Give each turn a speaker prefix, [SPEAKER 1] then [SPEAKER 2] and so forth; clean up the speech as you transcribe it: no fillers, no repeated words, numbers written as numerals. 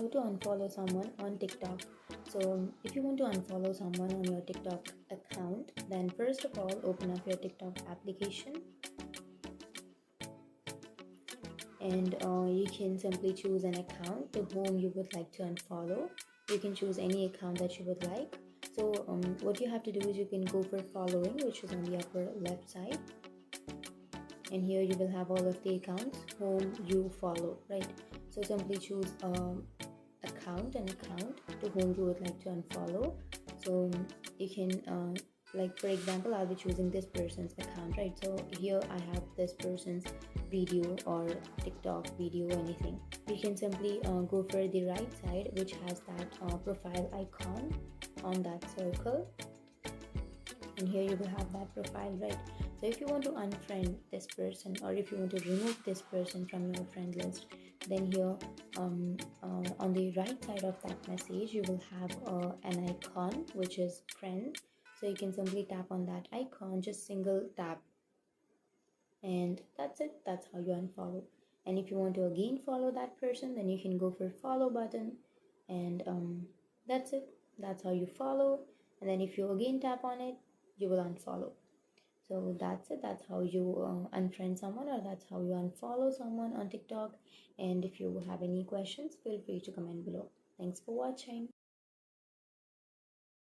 [SPEAKER 1] how to unfollow someone on TikTok. So if you want to unfollow someone on your TikTok account, then first of all open up your TikTok application, and you can simply choose an account to whom you would like to unfollow. You can choose any account that you would like. So what you have to do is you can go for following, which is on the upper left side, and here you will have all of the accounts whom you follow, right? So simply choose an account to whom you would like to unfollow. So you can like for example, I'll be choosing this person's account, right? So here I have this person's video or TikTok video, anything. You can simply go for the right side, which has that profile icon on that circle, and here you will have that profile, right? So if you want to unfriend this person, or if you want to remove this person from your friend list, then here on the right side of that message you will have an icon which is friend. So you can simply tap on that icon, just single tap, and that's it. That's how you unfollow. And if you want to again follow that person, then you can go for follow button, and that's it. That's how you follow. And then if you again tap on it, you will unfollow. So that's it. That's how you unfriend someone, or that's how you unfollow someone on TikTok. And if you have any questions, feel free to comment below. Thanks for watching.